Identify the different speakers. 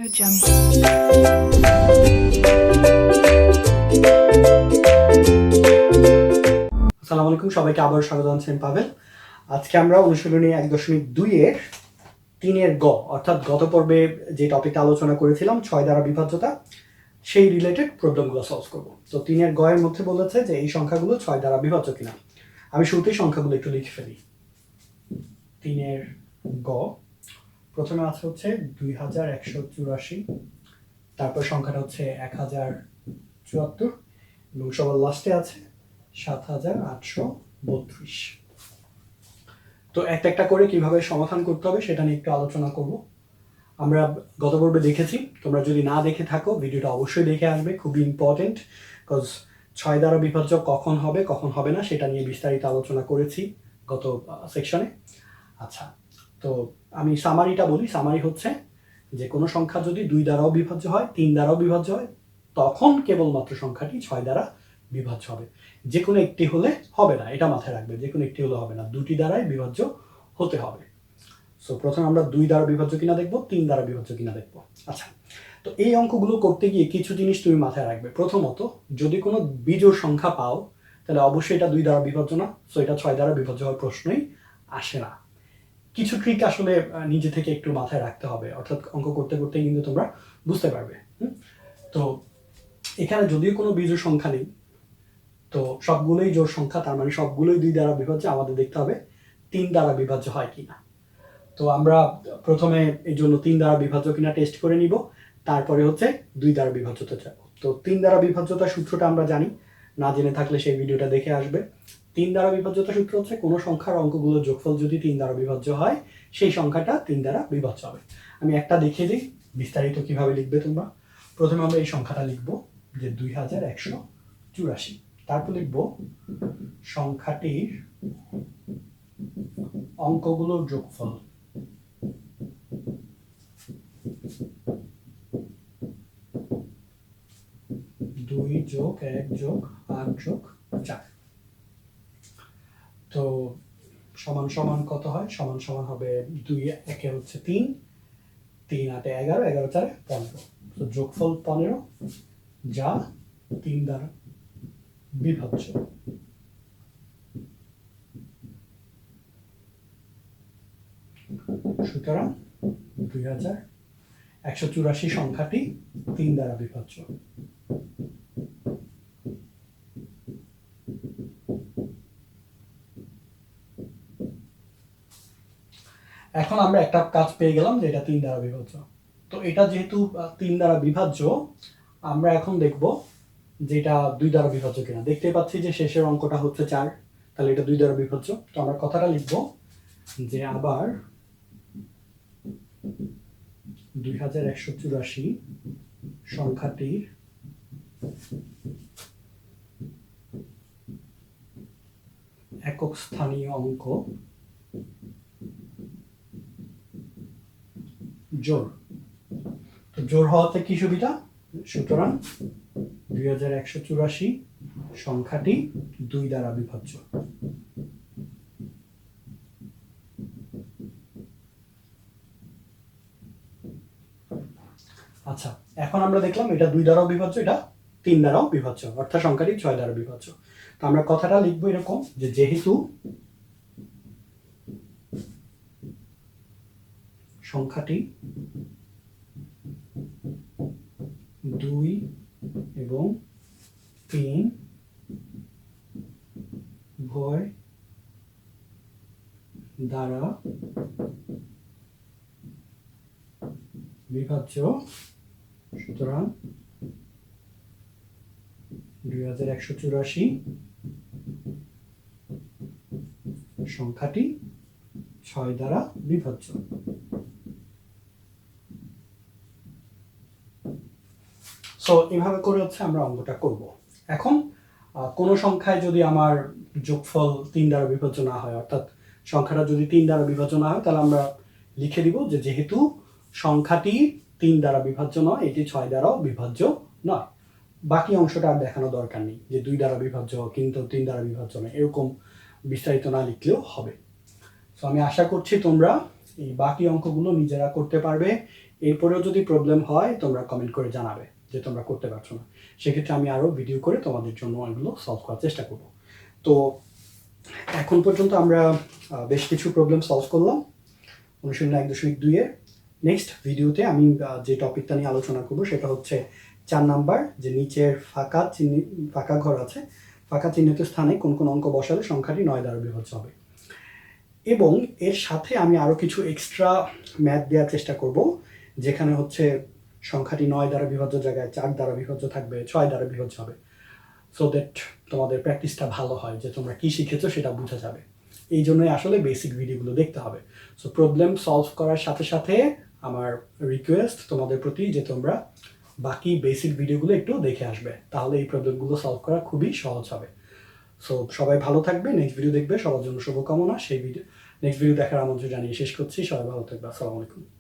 Speaker 1: আসসালামু আলাইকুম, সবাইকে আবার স্বাগত জানাচ্ছি। পাভেল। আজকে আমরা অনুশীলনী 1.2 এর 3 গ অর্থাৎ গত পর্বে যে টপিকটা আলোচনা করেছিলাম 6 দ্বারা বিভাজ্যতা, সেই রিলেটেড প্রবলেমগুলো সলভ করব। তো 3 গ এর মধ্যে বলেছে যে এই সংখ্যাগুলো 6 দ্বারা বিভাজ্য কিনা। আমি শুরুতেই সংখ্যাগুলো একটু লিখে ফেলি। 3 গ প্রথমে আছে হচ্ছে 2184, তারপর সংখ্যাটা হচ্ছে 1074 এবং সবার লাস্টে আছে 7832। তো একটা একটা করে কিভাবে সমাধান করতে হবে সেটা নিয়ে একটু আলোচনা করব। আমরা গত পর্বে দেখেছি, তোমরা যদি না দেখে থাকো ভিডিওটা অবশ্যই দেখে আসবে, খুবই ইম্পর্টেন্ট। বিকজ 6 দ্বারা বিভাজ্য কখন হবে কখন হবে না সেটা নিয়ে বিস্তারিত আলোচনা করেছি গত সেকশনে। আচ্ছা, তো আমি সামারিটা বলি। সামারি হচ্ছে যে কোনো সংখ্যা যদি 2 দ্বারাও বিভাজ্য হয়, 3 দ্বারাও বিভাজ্য হয়, তখন কেবলমাত্র সংখ্যাটি 6 দ্বারা বিভাজ্য হবে। যে কোনো একটি হলে হবে না, এটা মাথায় রাখবে। যে কোনো একটি হলে হবে না, 2টি দ্বারাই বিভাজ্য হতে হবে। সো প্রথমে আমরা 2 দ্বারা বিভাজ্য কিনা দেখব, 3 দ্বারা বিভাজ্য কিনা দেখব। আচ্ছা, তো এই অঙ্কগুলো করতে গিয়ে কিছু জিনিস তুমি মাথায় রাখবে। প্রথমত, যদি কোনো বিজোড় সংখ্যা পাও তাহলে অবশ্যই এটা 2 দ্বারা বিভাজ্য না, সো এটা 6 দ্বারা বিভাজ্য হওয়ার প্রশ্নই আসে না। কিছু ট্রিক আসলে নিজে থেকে একটু মাথায় রাখতে হবে, অর্থাৎ অঙ্ক করতে করতে কিন্তু তোমরা বুঝতে পারবে। তো এখানে যদিও কোনো বিজোড় সংখ্যা নেই, তো সবগুলোই জোড় সংখ্যা, তার মানে সবগুলোই 2 দ্বারা বিভাজ্য। আমাদের দেখতে হবে 3 দ্বারা বিভাজ্য হয় কিনা। তো আমরা প্রথমে এই জন্য 3 দ্বারা বিভাজ্য কিনা টেস্ট করে নিব, তারপরে হচ্ছে 2 দ্বারা বিভাজ্যতা যাব। তো 3 দ্বারা বিভাজ্যতার সূত্রটা আমরা জানি, না জেনে থাকলে সেই ভিডিওটা দেখে আসবে। 3 দ্বারা বিভাজ্যতা সূত্র হচ্ছে কোনো সংখ্যার অঙ্কগুলোর যোগফল যদি 3 দ্বারা বিভাজ্য হয়, সেই সংখ্যাটা 3 দ্বারা বিভাজ্য হবে। আমি একটা দেখিয়ে দিই বিস্তারিত কিভাবে লিখবে তোমরা। প্রথমে আমরা এই সংখ্যাটা লিখব যে 2184, তারপর লিখব সংখ্যাটির অঙ্কগুলোর যোগফল। দুই যোগ 1 যোগ 8 যোগ 4। তো সমান সমান কত হয়? সমান সমান হবে 2 একে হচ্ছে 3, 3 8 11, 11 4 15। তো যোগফল 15, যা 3 দ্বারা বিভাজ্য। সুতরাং 2184 সংখ্যাটি 3 দ্বারা বিভাজ্য। এখন আমরা একটা কাজ পেয়ে গেলাম যে এটা 3 দ্বারা বিভাজ্য। তো এটা যেহেতু 3 দ্বারা বিভাজ্য, আমরা এখন দেখব যে এটা 2 দ্বারা বিভাজ্য কিনা। দেখতে পাচ্ছি যে শেষের অঙ্কটা হচ্ছে 4, তাহলে এটা 2 দ্বারা বিভাজ্য। তো আমরা কথাটা লিখব যে আবার 2184 সংখ্যাটির একক স্থানীয় অঙ্ক জোড়। তো জোড় হওয়াতে কি সুবিধা? সুতরাং 2184 সংখ্যাটি 2 দ্বারা বিভাজ্য। আচ্ছা, এখন আমরা দেখলাম এটা 2 দ্বারাও বিভাজ্য, এটা 3 দ্বারাও বিভাজ্য, অর্থাৎ সংখ্যাটি 6 দ্বারা বিভাজ্য। তো আমরা কথাটা লিখবো এরকম যে যেহেতু সংখ্যাটি 2 এবং 3 উভয় দ্বারা বিভাজ্য, সুতরাং 2184 সংখ্যাটি 6 দ্বারা বিভাজ্য। সো এভাবে করে হচ্ছে আমরা অঙ্কটা করব। এখন কোন সংখ্যায় যদি আমার যোগফল 3 দ্বারা বিভাজ্য না হয়, অর্থাৎ সংখ্যাটা যদি 3 দ্বারা বিভাজ্য না হয়, তাহলে আমরা লিখে দিব যে যেহেতু সংখ্যাটি 3 দ্বারা বিভাজ্য নয়, এটি 6 দ্বারাও বিভাজ্য নয়। বাকি অংশটা আর দেখানো দরকার নেই যে 2 দ্বারা বিভাজ্য কিন্তু 3 দ্বারা বিভাজ্য নয়, এরকম বিস্তারিত না লিখলেও হবে। সো আমি আশা করছি তোমরা এই বাকি অঙ্কগুলো নিজেরা করতে পারবে এরপরেও যদি প্রবলেম হয় তোমরা কমেন্ট করে জানাবে যে তোমরা করতে পারছো না, সেক্ষেত্রে আমি আরও ভিডিও করে তোমাদের জন্য এগুলো সলভ করার চেষ্টা করব। তো এখন পর্যন্ত আমরা বেশ কিছু প্রবলেম সলভ করলাম অনুশীলন 1.2-এর। নেক্সট ভিডিওতে আমি যে টপিকটা নিয়ে আলোচনা করব সেটা হচ্ছে 4 নাম্বার, যে নিচের ফাঁকা ঘর আছে, ফাঁকা চিহ্নিত স্থানে কোন কোন অঙ্ক বসালে সংখ্যাটি 9 দ্বারা বিভাজ্য হবে। এবং এর সাথে আমি আরও কিছু এক্সট্রা ম্যাথ দেওয়ার চেষ্টা করব, যেখানে হচ্ছে সংখ্যাটি 9 দ্বারা বিভাজ্য জায়গায় 4 দ্বারা বিভাজ্য থাকবে, 6 দ্বারা বিভাজ্য হবে, সো দ্যাট তোমাদের প্র্যাকটিসটা ভালো হয়, যে তোমরা কী শিখেছো সেটা বোঝা যাবে। এই জন্যই আসলে বেসিক ভিডিওগুলো দেখতে হবে। সো প্রবলেম সলভ করার সাথে সাথে আমার রিকোয়েস্ট তোমাদের প্রতি যে তোমরা বাকি বেসিক ভিডিওগুলো একটু দেখে আসবে, তাহলে এই প্রবলেমগুলো সলভ করা খুবই সহজ হবে। সো সবাই ভালো থাকবে, নেক্সট ভিডিও দেখবে, সবার জন্য শুভকামনা। নেক্সট ভিডিও দেখার আমন্ত্রণ জানিয়ে শেষ করছি। সবাই ভালো থাকবে, আসসালামু আলাইকুম।